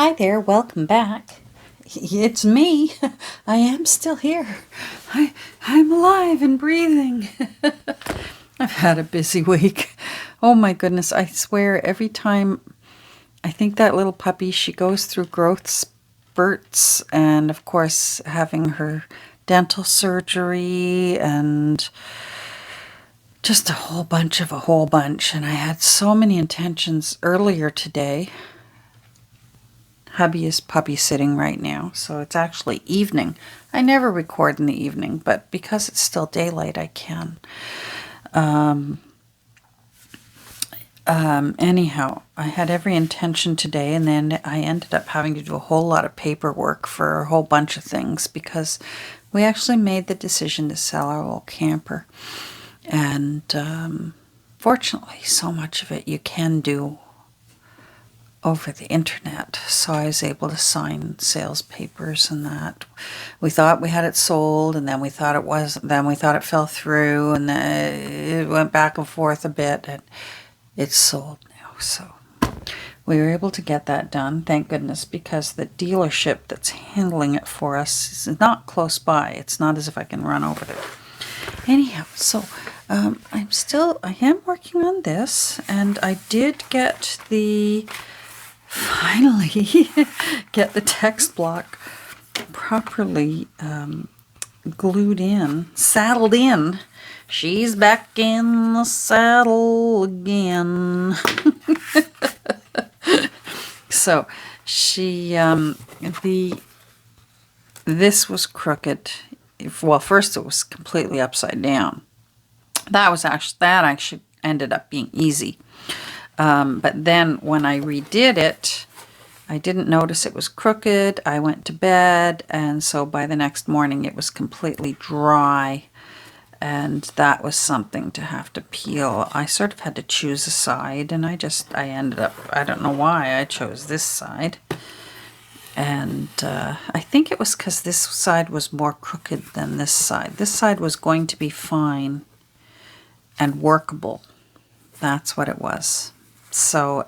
Hi there, welcome back. It's me. I am still here. I'm alive and breathing. I've had a busy week. Oh my goodness, I swear every time I think that little puppy, she goes through growth spurts, and of course having her dental surgery and just a whole bunch. And I had so many intentions earlier today. Hubby is puppy sitting right now, so it's actually evening. I never record in the evening, but because it's still daylight, I can. Anyhow, I had every intention today, and then I ended up having to do a whole lot of paperwork for a whole bunch of things because we actually made the decision to sell our old camper. And fortunately, so much of it you can do over the internet, so I was able to sign sales papers and that. We thought we had it sold, and then we thought it wasn't. Then we thought it fell through, and then it went back and forth a bit, and it's sold now. So we were able to get that done, thank goodness, because the dealership that's handling it for us is not close by. It's not as if I can run over there. Anyhow, so I am working on this, and I did finally get the text block properly glued in, saddled in. She's back in the saddle again. So this was crooked. Well, first it was completely upside down. That actually ended up being easy. But then when I redid it, I didn't notice it was crooked. I went to bed, and so by the next morning it was completely dry, and that was something to have to peel. I sort of had to choose a side, and I ended up, I don't know why I chose this side. And I think it was because this side was more crooked than this side. This side was going to be fine and workable. That's what it was. So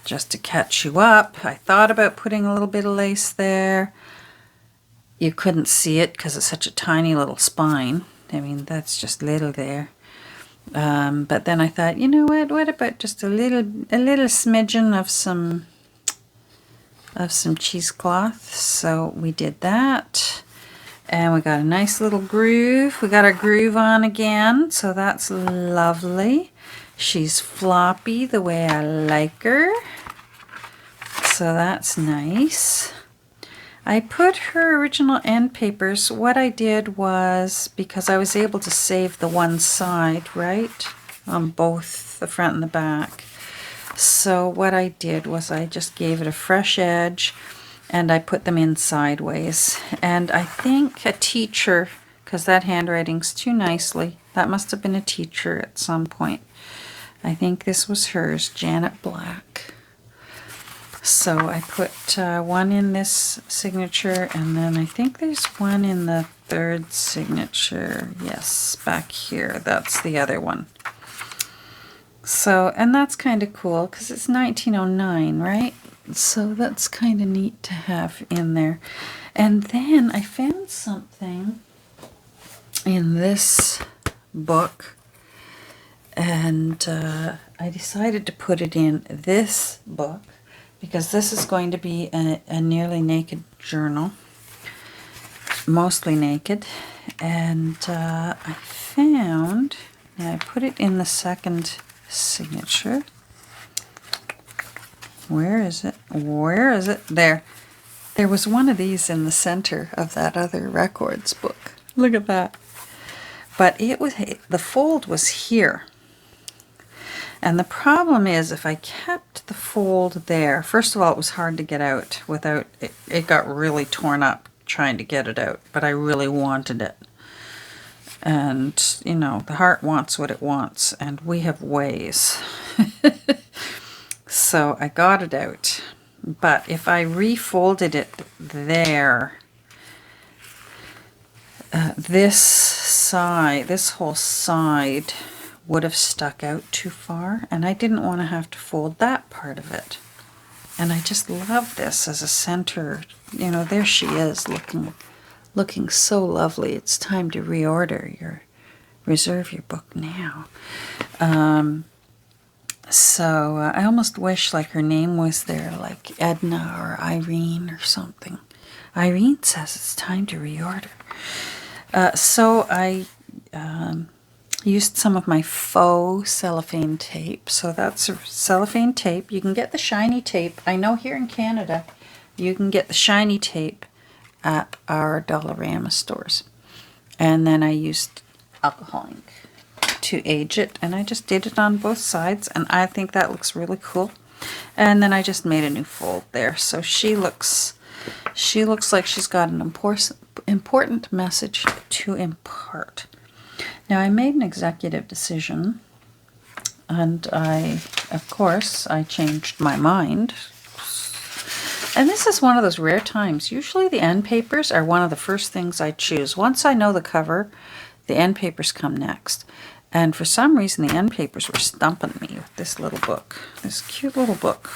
just to catch you up, I thought about putting a little bit of lace there. You couldn't see it because it's such a tiny little spine. I mean, that's just little there. But then I thought, you know what about just a little smidgen of some cheesecloth? So we did that. And we got a nice little groove. We got our groove on again, so that's lovely. She's floppy the way I like her. So that's nice. I put her original end papers. What I did was, because I was able to save the one side, right? On both the front and the back. So what I did was I just gave it a fresh edge, and I put them in sideways. And I think a teacher, because that handwriting's too nicely, that must have been a teacher at some point. I think this was hers, Janet Black. So I put one in this signature, and then I think there's one in the third signature. Yes, back here. That's the other one. So, and that's kind of cool because it's 1909, right? So that's kind of neat to have in there. And then I found something in this book, and I decided to put it in this book because this is going to be a nearly naked journal, mostly naked. And I put it in the second signature. Where is it? There. There was one of these in the center of that other records book. Look at that. But the fold was here. And the problem is, if I kept the fold there, first of all, it was hard to get out without, it got really torn up trying to get it out, but I really wanted it. And, you know, the heart wants what it wants, and we have ways. So I got it out. But if I refolded it there, this whole side would have stuck out too far, and I didn't want to have to fold that part of it. And I just love this as a center. You know, there she is looking so lovely. It's time to reserve your book now. So I almost wish like her name was there, like Edna or Irene or something. Irene says it's time to reorder. So I used some of my faux cellophane tape. So that's cellophane tape. You can get the shiny tape. I know here in Canada you can get the shiny tape at our Dollarama stores. And then I used alcohol ink to age it, and I just did it on both sides, and I think that looks really cool. And then I just made a new fold there, so she looks like she's got an important message to impart. Now I made an executive decision, and of course I changed my mind. And this is one of those rare times. Usually the end papers are one of the first things I choose. Once I know the cover, the end papers come next. And for some reason, the end papers were stumping me with this little book, this cute little book.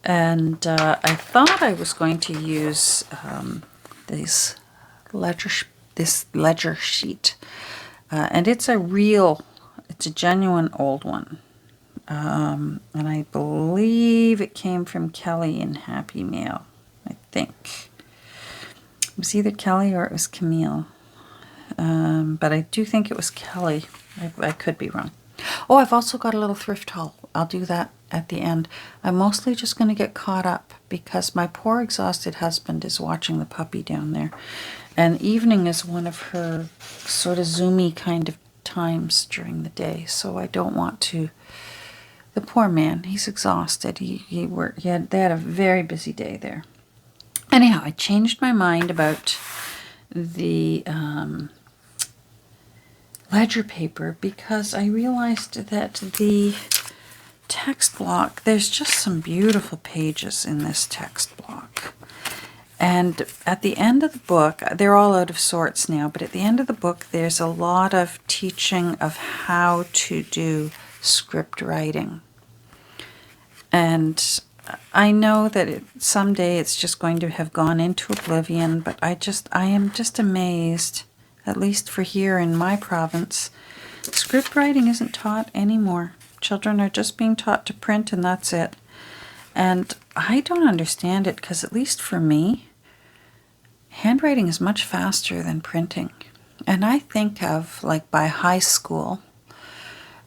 And I thought I was going to use this ledger sheet. And it's a genuine old one. And I believe it came from Kelly in Happy Mail, I think. It was either Kelly or it was Camille. But I do think it was Kelly. I could be wrong. Oh, I've also got a little thrift haul. I'll do that at the end. I'm mostly just going to get caught up because my poor exhausted husband is watching the puppy down there. And evening is one of her sort of zoomy kind of times during the day. So I don't want to... The poor man, he's exhausted. They had a very busy day there. Anyhow, I changed my mind about the ledger paper because I realized that the text block, there's just some beautiful pages in this text block. And at the end of the book, they're all out of sorts now, but at the end of the book, there's a lot of teaching of how to do script writing. And I know that someday it's just going to have gone into oblivion, but I am just amazed, at least for here in my province, script writing isn't taught anymore. Children are just being taught to print and that's it. And I don't understand it because at least for me, handwriting is much faster than printing. And I think of like by high school,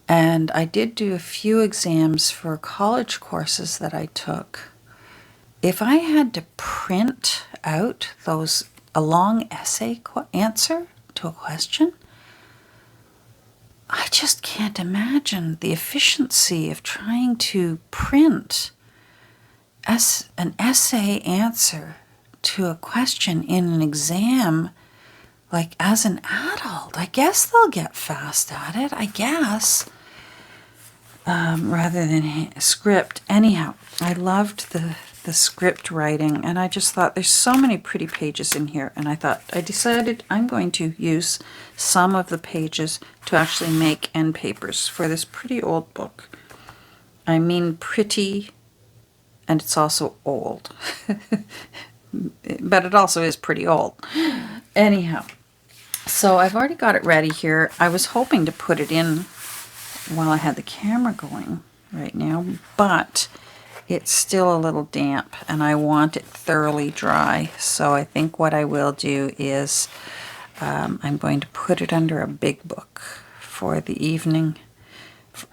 and I did do a few exams for college courses that I took. If I had to print out a long essay answer to a question, I just can't imagine the efficiency of trying to print an essay answer to a question in an exam, like as an adult. I guess they'll get fast at it, I guess. Rather than script. Anyhow, I loved the script writing, and I just thought there's so many pretty pages in here, and I decided I'm going to use some of the pages to actually make end papers for this pretty old book. I mean pretty, and it's also old. But it also is pretty old. Anyhow, so I've already got it ready here. I was hoping to put it in while I had the camera going right now, but it's still a little damp and I want it thoroughly dry. So I think what I will do is I'm going to put it under a big book for the evening.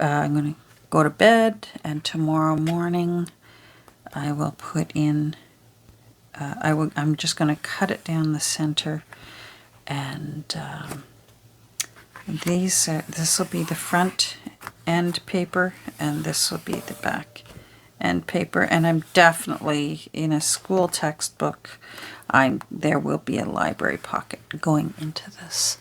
I'm going to go to bed, and tomorrow morning I will put in, I'm just going to cut it down the center, and this will be the front end paper, and this will be the back end paper. And I'm definitely in a school textbook. There will be a library pocket going into this.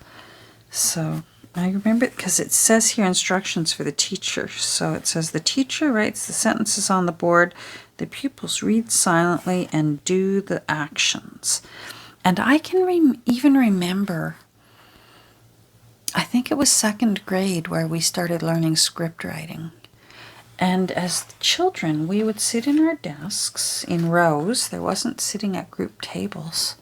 So I remember it because it says here instructions for the teacher. So it says the teacher writes the sentences on the board. The pupils read silently and do the actions. And I can even remember, I think it was second grade where we started learning script writing. And as children, we would sit in our desks in rows. There wasn't sitting at group tables.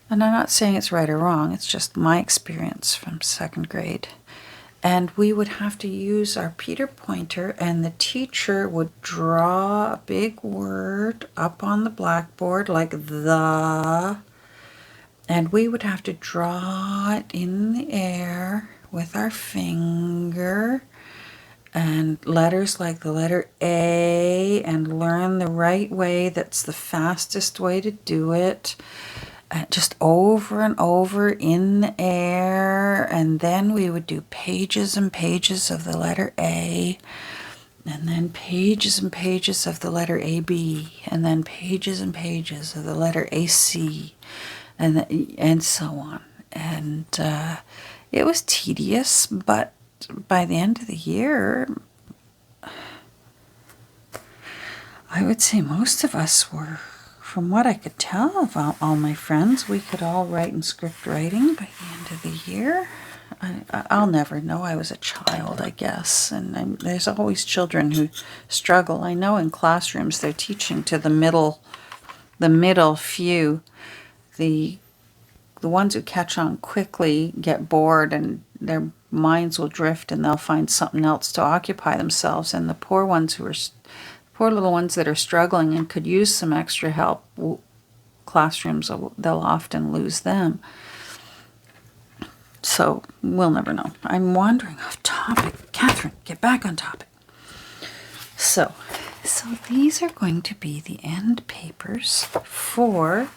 And I'm not saying it's right or wrong, it's just my experience from second grade. And we would have to use our Peter pointer, and the teacher would draw a big word up on the blackboard like the, and we would have to draw it in the air with our finger, and letters like the letter A, and learn the right way that's the fastest way to do it. Just over and over in the air, and then we would do pages and pages of the letter A, and then pages and pages of the letter AB, and then pages and pages of the letter AC, and so on. And it was tedious, but by the end of the year, I would say most of us were, from what I could tell of all my friends, we could all write in script writing by the end of the year. I'll never know. I was a child, I guess. And there's always children who struggle. I know in classrooms they're teaching to the middle few. The ones who catch on quickly get bored and their minds will drift and they'll find something else to occupy themselves. And the poor little ones that are struggling and could use some extra help, classrooms, they'll often lose them. So we'll never know. I'm wandering off topic. Catherine, get back on topic. So these are going to be the end papers for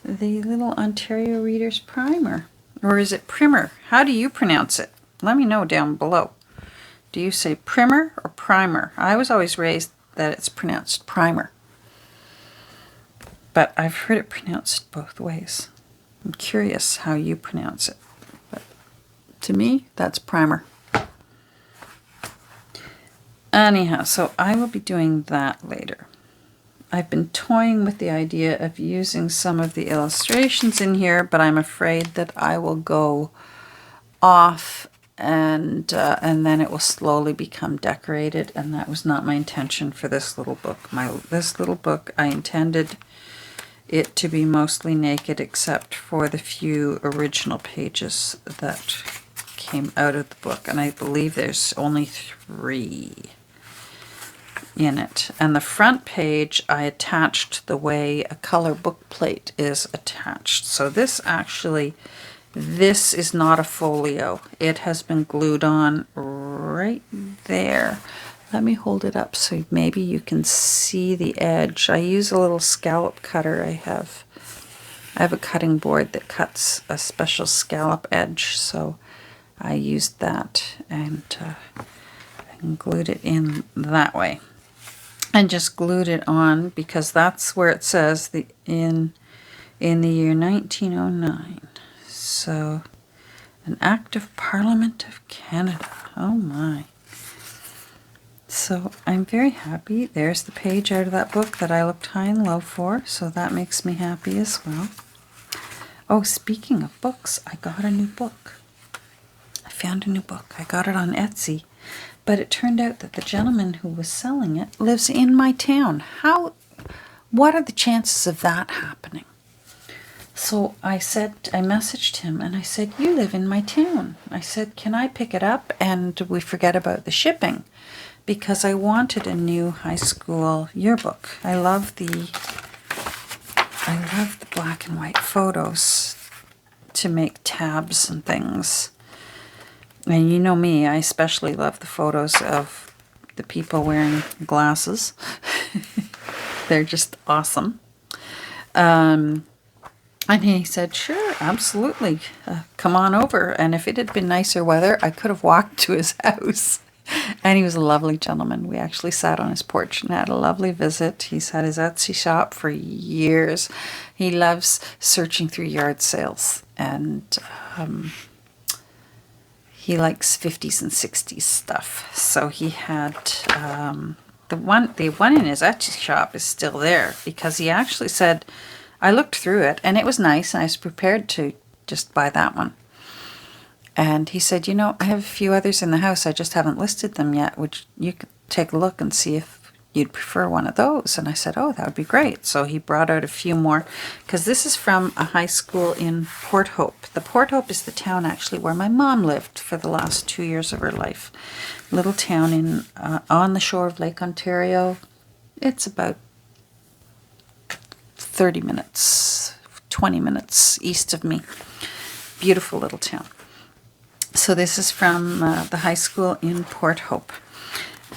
the little Ontario Reader's Primer. Or is it primer? How do you pronounce it? Let me know down below. Do you say primer or primer? I was always raised that it's pronounced primer. But I've heard it pronounced both ways. I'm curious how you pronounce it. But to me, that's primer. Anyhow, so I will be doing that later. I've been toying with the idea of using some of the illustrations in here, but I'm afraid that I will go off and then it will slowly become decorated, and that was not my intention for this little book. This little book, I intended it to be mostly naked except for the few original pages that came out of the book, and I believe there's only 3 in it. And the front page I attached the way a color book plate is attached. So this is not a folio. It has been glued on right there. Let me hold it up so maybe you can see the edge. I use a little scallop cutter. I have a cutting board that cuts a special scallop edge, so I used that and glued it in that way. And just glued it on because that's where it says in the year 1909. So, an Act of Parliament of Canada. Oh my. So I'm very happy. There's the page out of that book that I looked high and low for, so that makes me happy as well. Oh, speaking of books, I got a new book. I found a new book. I got it on Etsy, but it turned out that the gentleman who was selling it lives in my town. What are the chances of that happening? So I messaged him and I said, you live in my town. I said, can I pick it up and we forget about the shipping? Because I wanted a new high school yearbook. I love the black and white photos to make tabs and things. And you know me, I especially love the photos of the people wearing glasses. They're just awesome. And he said, sure, absolutely, come on over. And if it had been nicer weather, I could have walked to his house. And he was a lovely gentleman. We actually sat on his porch and had a lovely visit. He's had his Etsy shop for years. He loves searching through yard sales. And he likes 50s and 60s stuff. So he had the one in his Etsy shop is still there because he actually said, I looked through it and it was nice and I was prepared to just buy that one. And he said, I have a few others in the house. I just haven't listed them yet. take a look and see if you'd prefer one of those. And I said, oh, that would be great. So he brought out a few more, because this is from a high school in Port Hope. The Port Hope is the town actually where my mom lived for the last 2 years of her life. Little town in on the shore of Lake Ontario. It's about 30 minutes, 20 minutes east of me. Beautiful little town. So this is from the high school in Port Hope.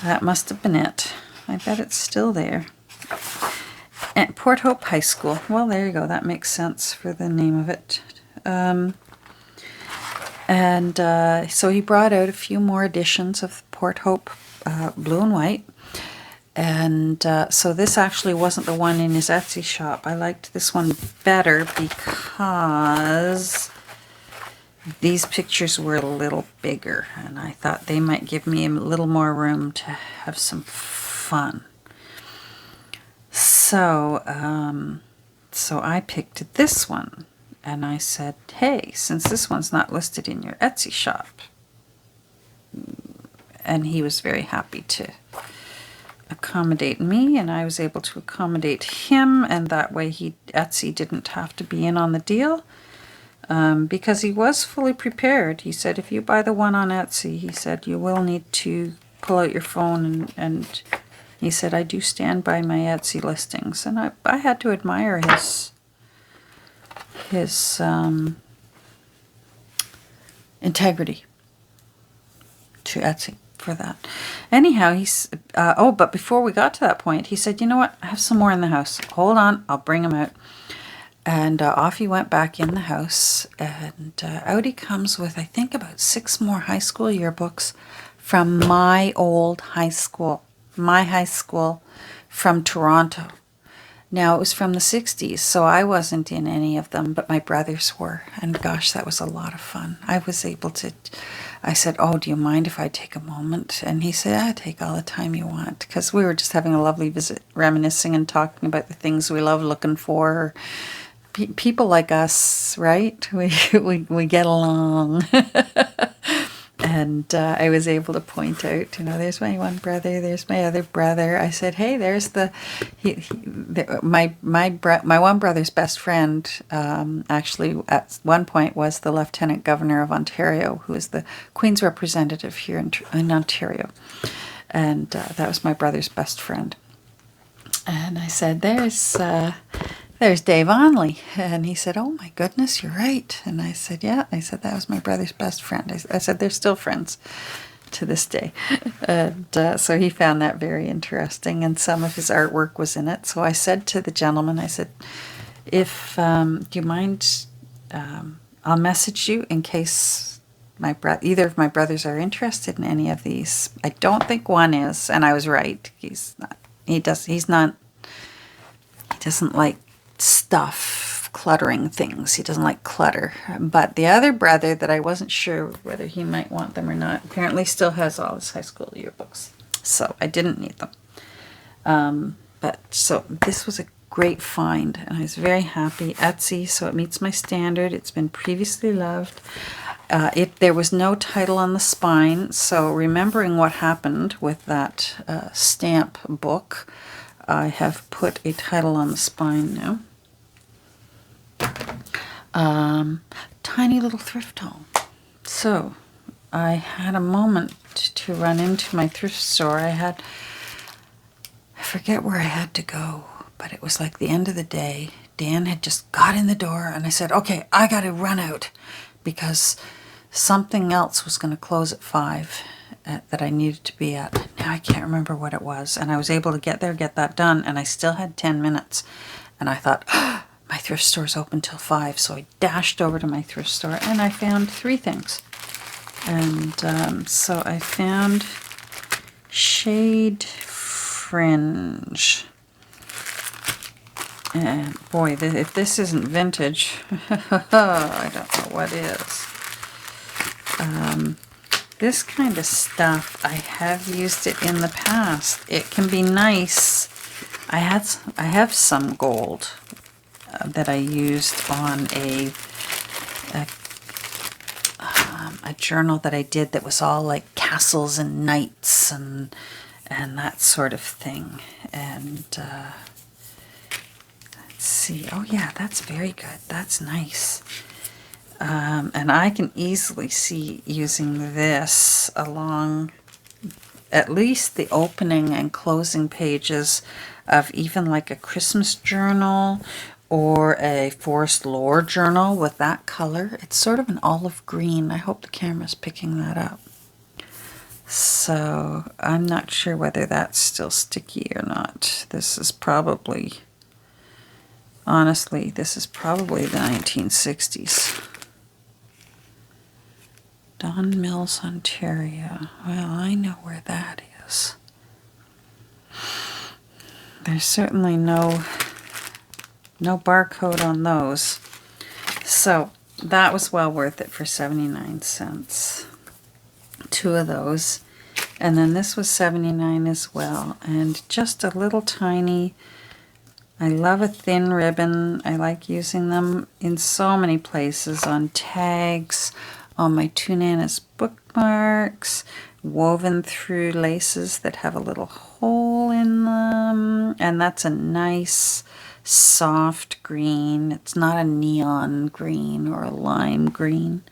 That must have been it. I bet it's still there. At Port Hope High School. Well, there you go. That makes sense for the name of it. So he brought out a few more editions of Port Hope Blue and White. And so this actually wasn't the one in his Etsy shop. I liked this one better because these pictures were a little bigger, and I thought they might give me a little more room to have some fun. So, so I picked this one, and I said, hey, since this one's not listed in your Etsy shop, and he was very happy to accommodate me, and I was able to accommodate him, and that way Etsy didn't have to be in on the deal, because he was fully prepared. He said, if you buy the one on Etsy, he said, you will need to pull out your phone, and he said, I do stand by my Etsy listings. And I had to admire his integrity to Etsy for that. Anyhow, but before we got to that point, he said, you know what, I have some more in the house. Hold on, I'll bring them out. And off he went back in the house, and out he comes with, I think, about 6 more high school yearbooks from my old high school. My high school from Toronto. Now, it was from the 60s, so I wasn't in any of them, but my brothers were. And gosh, that was a lot of fun. I said, oh, do you mind if I take a moment? And he said, take all the time you want. Because we were just having a lovely visit, reminiscing and talking about the things we love looking for. People like us, right? We get along. And I was able to point out, there's my one brother, there's my other brother. I said, hey, there's my one brother's best friend. Actually, at one point was the Lieutenant Governor of Ontario, who is the Queen's representative here in Ontario, and that was my brother's best friend. And I said, there's Dave Onley. And he said, oh my goodness, you're right. And I said, yeah. I said, that was my brother's best friend. I said, they're still friends to this day. And so he found that very interesting. And some of his artwork was in it. So I said to the gentleman, I said, do you mind, I'll message you in case either of my brothers are interested in any of these. I don't think one is. And I was right. He doesn't like stuff, cluttering things. He doesn't like clutter. But the other brother that I wasn't sure whether he might want them or not, apparently still has all his high school yearbooks. So I didn't need them. So this was a great find, and I was very happy. Etsy, so it meets my standard. It's been previously loved. There was no title on the spine, so remembering what happened with that stamp book, I have put a title on the spine now. Tiny little thrift home. So I had a moment to run into my thrift store. I forget where I had to go, but it was like the end of the day. Dan had just got in the door, and I said, okay, I got to run out because something else was going to close at 5 that I needed to be at. Now I can't remember what it was, and I was able to get there, get that done, and I still had 10 minutes. And I thought, my thrift store's open till 5, so I dashed over to my thrift store, and I found 3 things. And so I found Shade Fringe. And boy, if this isn't vintage, I don't know what is. This kind of stuff, I have used it in the past. It can be nice. I have some gold that I used on a journal that I did that was all like castles and knights and and that sort of thing. And let's see. Oh yeah, that's very good. That's nice. And I can easily see using this along at least the opening and closing pages of even like a Christmas journal or a forest lore journal with that color. It's sort of an olive green. I hope the camera's picking that up. So I'm not sure whether that's still sticky or not. This is probably, honestly, this is probably the 1960s. Don Mills, Ontario. Well, I know where that is. There's certainly no barcode on those. So that was well worth it for 79 cents. 2 of those. And then this was 79 as well. And just a little tiny, I love a thin ribbon. I like using them in so many places, on tags, on my Two Nanas bookmarks, woven through laces that have a little hole in them. And that's a nice soft green. It's not a neon green or a lime green.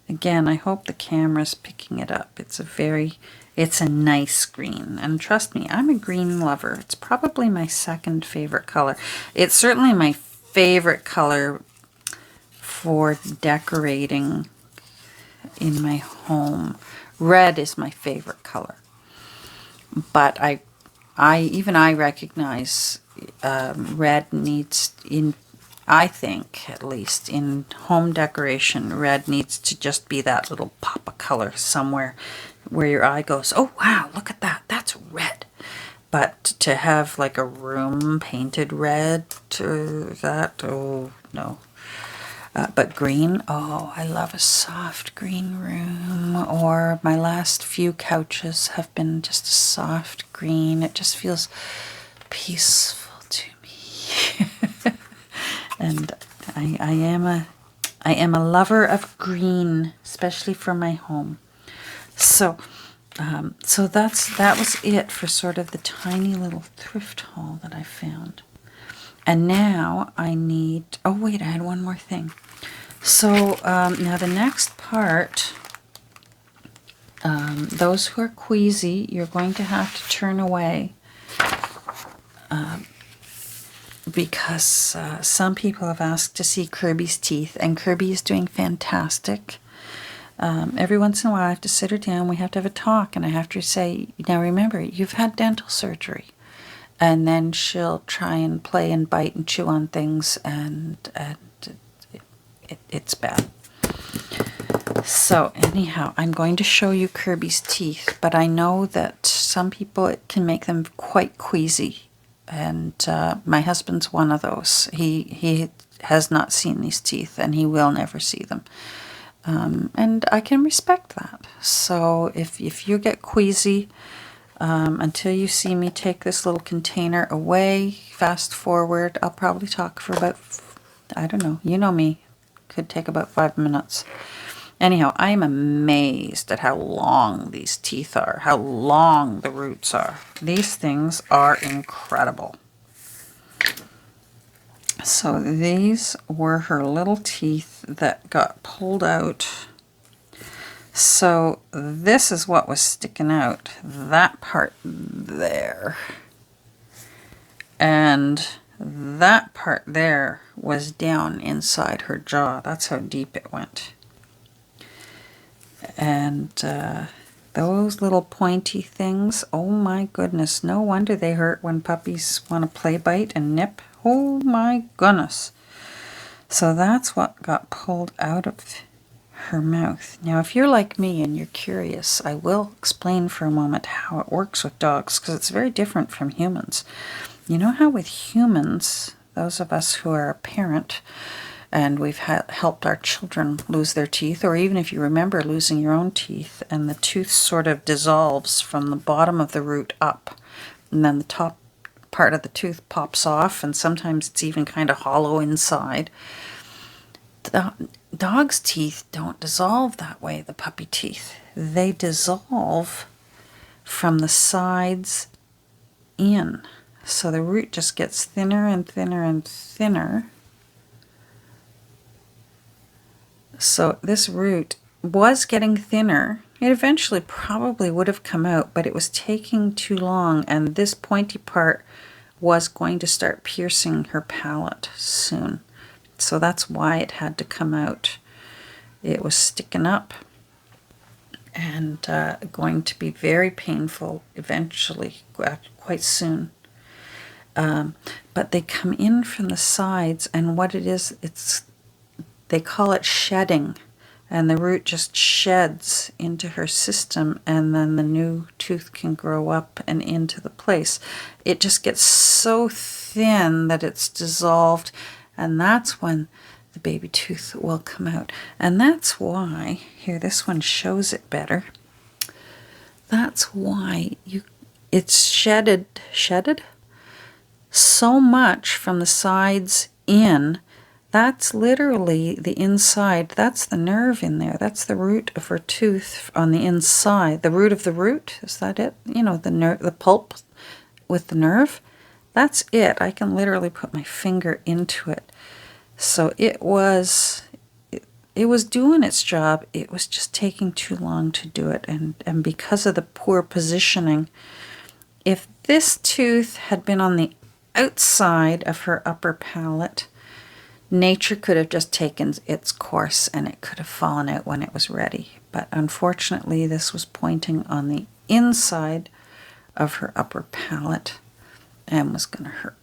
Again, I hope the camera's picking it up. It's a nice green. And trust me, I'm a green lover. It's probably my second favorite color. It's certainly my favorite color for decorating in my home. Red is my favorite color. But I recognize red needs, I think at least, in home decoration, red needs to just be that little pop of color somewhere where your eye goes, oh wow, look at that, that's red. But to have like a room painted red to that, oh no. But green, oh, I love a soft green room. Or my last few couches have been just a soft green. It just feels peaceful to me. And I am a lover of green, especially for my home. So that was it for sort of the tiny little thrift haul that I found. And now I need, oh wait, I had one more thing. So now the next part, those who are queasy, you're going to have to turn away because some people have asked to see Kirby's teeth, and Kirby is doing fantastic. Every once in a while I have to sit her down, we have to have a talk, and I have to say, now remember, you've had dental surgery. And then she'll try and play and bite and chew on things, and it's bad. So anyhow, I'm going to show you Kirby's teeth, but I know that some people, it can make them quite queasy. And my husband's one of those. He has not seen these teeth, and he will never see them. And I can respect that. So if you get queasy, until you see me take this little container away, fast forward, I'll probably talk for about, I don't know, you know me, could take about 5 minutes. Anyhow, I am amazed at how long these teeth are, how long the roots are. These things are incredible. So these were her little teeth that got pulled out. So this is what was sticking out, that part there. And that part there was down inside her jaw. That's how deep it went. And those little pointy things, oh my goodness, no wonder they hurt when puppies want to play bite and nip. Oh my goodness. So that's what got pulled out of her mouth. Now if you're like me and you're curious, I will explain for a moment how it works with dogs, because it's very different from humans. You know how with humans, those of us who are a parent and we've helped our children lose their teeth, or even if you remember losing your own teeth, and the tooth sort of dissolves from the bottom of the root up, and then the top part of the tooth pops off, and sometimes it's even kind of hollow inside. The dog's teeth don't dissolve that way, the puppy teeth. They dissolve from the sides in. So the root just gets thinner and thinner and thinner. So this root was getting thinner. It eventually probably would have come out, but it was taking too long, and this pointy part was going to start piercing her palette soon. So that's why it had to come out. It was sticking up and going to be very painful eventually, quite soon. But they come in from the sides, and what it is, they call it shedding, and the root just sheds into her system, and then the new tooth can grow up and into the place. It just gets so thin that it's dissolved, and that's when the baby tooth will come out. And that's why, here, this one shows it better. That's why it's shedded so much from the sides in. That's literally the inside. That's the nerve in there. That's the root of her tooth on the inside. The root of the root, is that it? You know, the nerve, the pulp with the nerve. That's it. I can literally put my finger into it. So it was doing its job. It was just taking too long to do it. And because of the poor positioning, if this tooth had been on the outside of her upper palate, nature could have just taken its course and it could have fallen out when it was ready. But unfortunately, this was pointing on the inside of her upper palate and was going to hurt.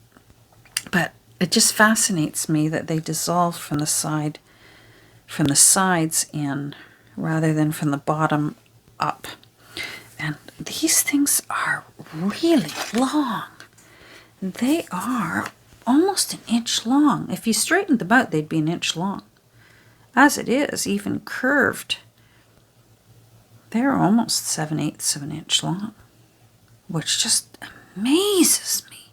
But it just fascinates me that they dissolve from the sides in rather than from the bottom up. And these things are really long. They are almost an inch long. If you straightened them out, they'd be an inch long. As it is, even curved, they're almost 7/8 of an inch long, which just amazes me.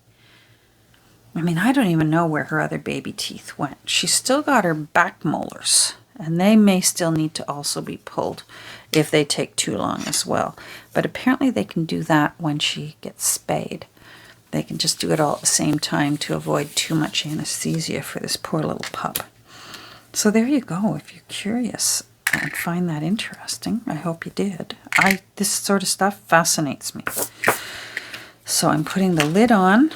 I mean, I don't even know where her other baby teeth went. She's still got her back molars, and they may still need to also be pulled if they take too long as well. But apparently they can do that when she gets spayed. They can just do it all at the same time to avoid too much anesthesia for this poor little pup. So there you go. If you're curious and find that interesting, I hope you did. This sort of stuff fascinates me. So I'm putting the lid on.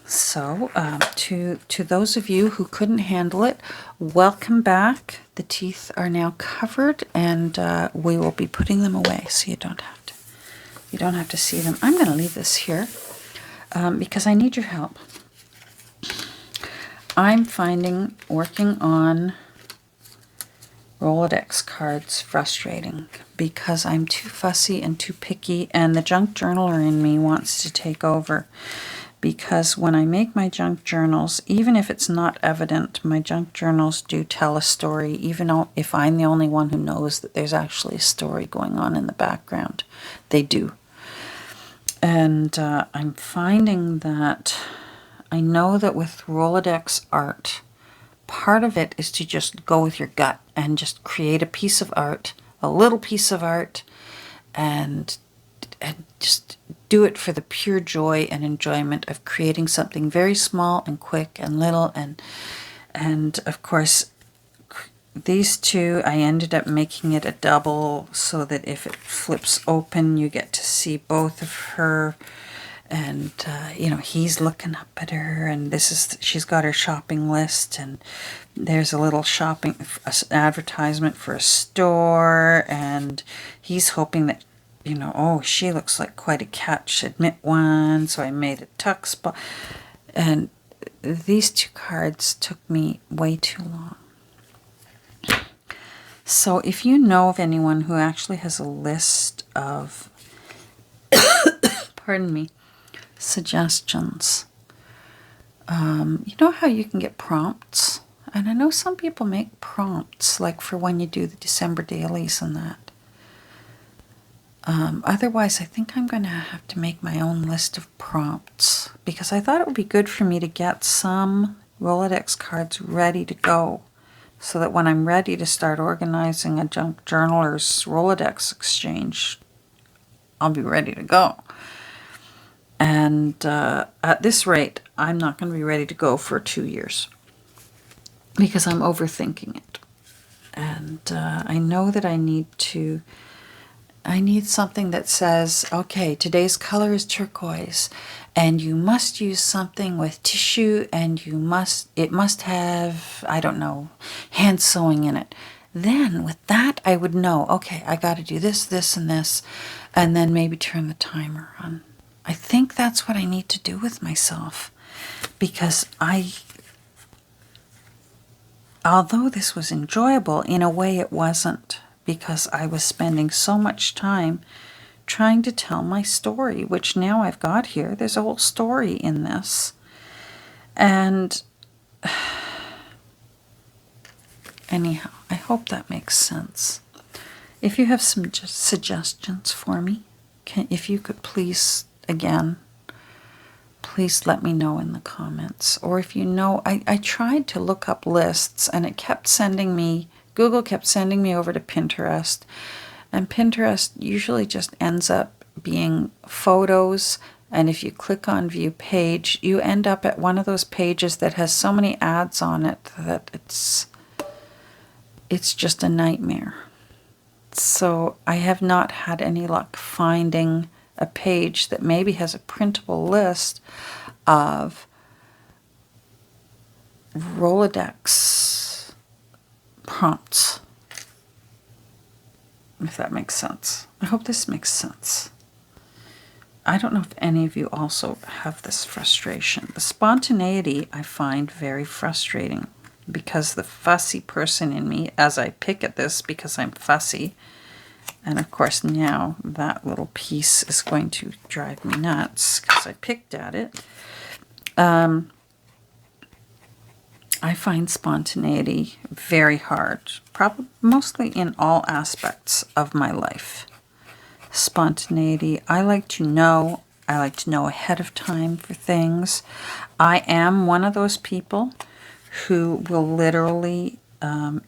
So to those of you who couldn't handle it, welcome back. The teeth are now covered, and we will be putting them away, so you don't have to see them. I'm going to leave this here. Because I need your help. I'm finding working on Rolodex cards frustrating because I'm too fussy and too picky, and the junk journaler in me wants to take over. Because when I make my junk journals, even if it's not evident, my junk journals do tell a story, even if I'm the only one who knows that there's actually a story going on in the background. They do. And I'm finding that I know that with Rolodex art, part of it is to just go with your gut and just create a piece of art, a little piece of art, and just do it for the pure joy and enjoyment of creating something very small and quick and little. And of course, these two, I ended up making it a double so that if it flips open, you get to see both of her. And, he's looking up at her, and she's got her shopping list, and there's a little advertisement for a store, and he's hoping that, she looks like quite a catch, admit one, so I made a tuck spot. And these two cards took me way too long. So if you know of anyone who actually has a list of, pardon me, suggestions, you know how you can get prompts? And I know some people make prompts, like for when you do the December dailies and that. Otherwise, I think I'm going to have to make my own list of prompts, because I thought it would be good for me to get some Rolodex cards ready to go, so that when I'm ready to start organizing a junk journaler's Rolodex exchange, I'll be ready to go. And at this rate, I'm not going to be ready to go for 2 years because I'm overthinking it. And I know that I need something that says, okay, today's color is turquoise, and you must use something with tissue, and it must have, I don't know, hand sewing in it. Then with that, I would know, okay, I got to do this, this, and this, and then maybe turn the timer on. I think that's what I need to do with myself, because although this was enjoyable, in a way it wasn't, because I was spending so much time trying to tell my story, which now I've got here. There's a whole story in this. And anyhow, I hope that makes sense. If you have some suggestions for me, if you could please, again, please let me know in the comments. Or if you know, I tried to look up lists, and it kept sending me, Google kept sending me over to Pinterest. And Pinterest usually just ends up being photos. And if you click on view page, you end up at one of those pages that has so many ads on it that it's just a nightmare. So I have not had any luck finding a page that maybe has a printable list of Rolodex prompts, if that makes sense. I hope this makes sense. I don't know if any of you also have this frustration. The spontaneity I find very frustrating, because the fussy person in me, as I pick at this because I'm fussy, and of course now that little piece is going to drive me nuts because I picked at it. I find spontaneity very hard, probably mostly in all aspects of my life. Spontaneity, I like to know ahead of time for things. I am one of those people who will literally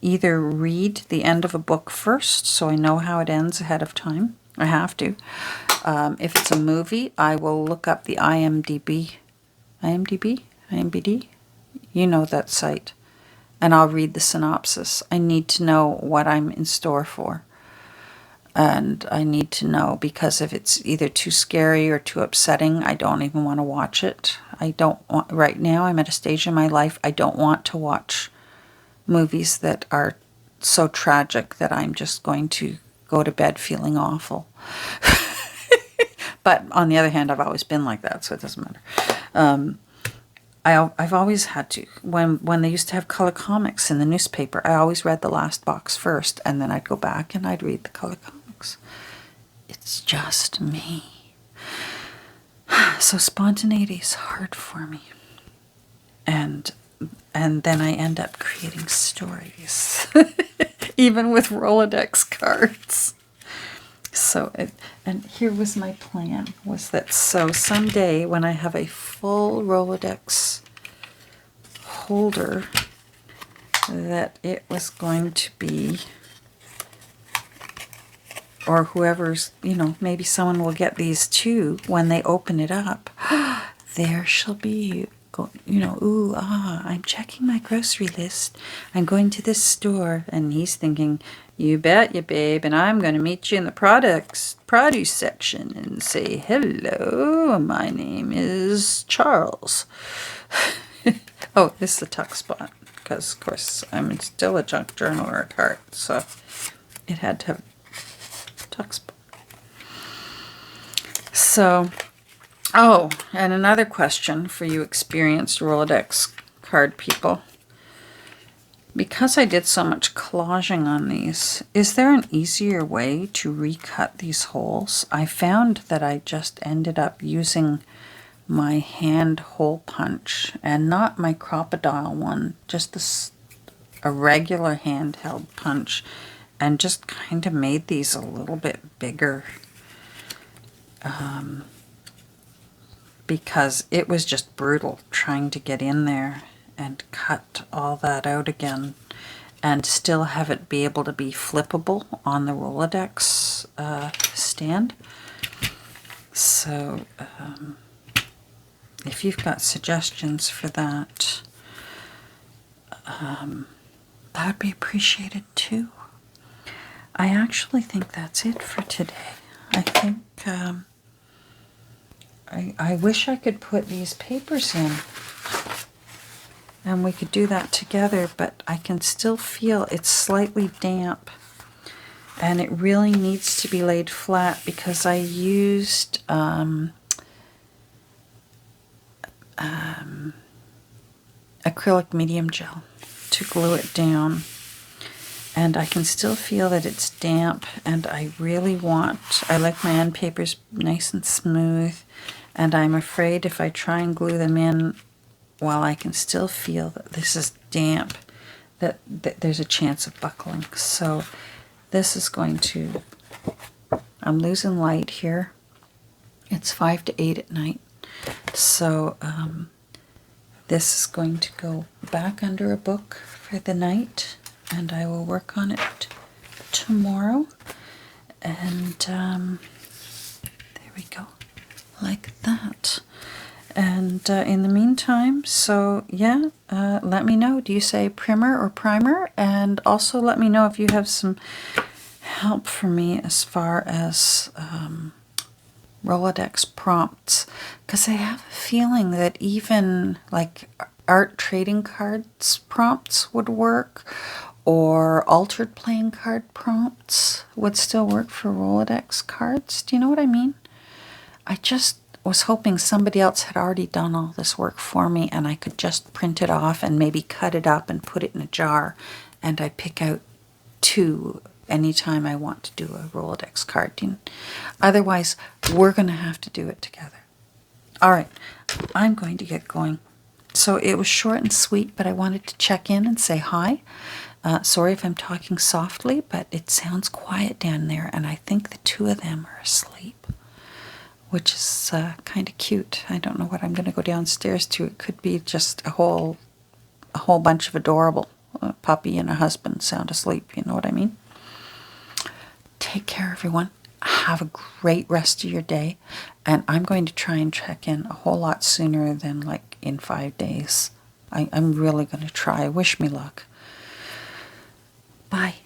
either read the end of a book first, so I know how it ends ahead of time. I have to. If it's a movie, I will look up the IMDb. IMDb? You know that site. And I'll read the synopsis. I need to know what I'm in store for. And I need to know, because if it's either too scary or too upsetting, I don't even want to watch it. Right now I'm at a stage in my life, I don't want to watch movies that are so tragic that I'm just going to go to bed feeling awful. But on the other hand, I've always been like that, so it doesn't matter. I've always had to. When they used to have color comics in the newspaper, I always read the last box first, and then I'd go back and I'd read the color comics. It's just me. So spontaneity is hard for me. And then I end up creating stories, even with Rolodex cards. So, and here was my plan, was that so someday when I have a full Rolodex holder, that it was going to be, or whoever's, maybe someone will get these too when they open it up. There shall be, I'm checking my grocery list. I'm going to this store, and he's thinking, you bet you, babe, and I'm going to meet you in the produce section and say, hello, my name is Charles. Oh, this is the tuck spot, because, of course, I'm still a junk journaler at heart, so it had to have a tuck spot. So, oh, and another question for you experienced Rolodex card people. Because I did so much collaging on these, is there an easier way to recut these holes? I found that I just ended up using my hand hole punch, and not my crocodile one, just a regular handheld punch, and just kind of made these a little bit bigger. Because it was just brutal trying to get in there and cut all that out again and still have it be able to be flippable on the Rolodex stand. So if you've got suggestions for that, that would be appreciated too. I actually think that's it for today. I think I wish I could put these papers in and we could do that together, but I can still feel it's slightly damp and it really needs to be laid flat because I used acrylic medium gel to glue it down, and I can still feel that it's damp, and I like my end papers nice and smooth, and I'm afraid if I try and glue them in while I can still feel that this is damp, that there's a chance of buckling. So this is going to, I'm losing light here. It's 5 to 8 at night. So this is going to go back under a book for the night, and I will work on it tomorrow. And there we go, like that. And in the meantime, so yeah, let me know. Do you say primer or primer? And also let me know if you have some help for me as far as Rolodex prompts, because I have a feeling that even like art trading cards prompts would work, or altered playing card prompts would still work for Rolodex cards. Do you know what I mean? I just was hoping somebody else had already done all this work for me and I could just print it off and maybe cut it up and put it in a jar, and I pick out 2 anytime I want to do a Rolodex card. Otherwise, we're going to have to do it together. All right, I'm going to get going. So it was short and sweet, but I wanted to check in and say hi. Sorry if I'm talking softly, but it sounds quiet down there, and I think the 2 of them are asleep, which is kind of cute. I don't know what I'm going to go downstairs to. It could be just a whole bunch of adorable puppy and a husband sound asleep. You know what I mean? Take care, everyone. Have a great rest of your day. And I'm going to try and check in a whole lot sooner than like in 5 days. I'm really going to try. Wish me luck. Bye.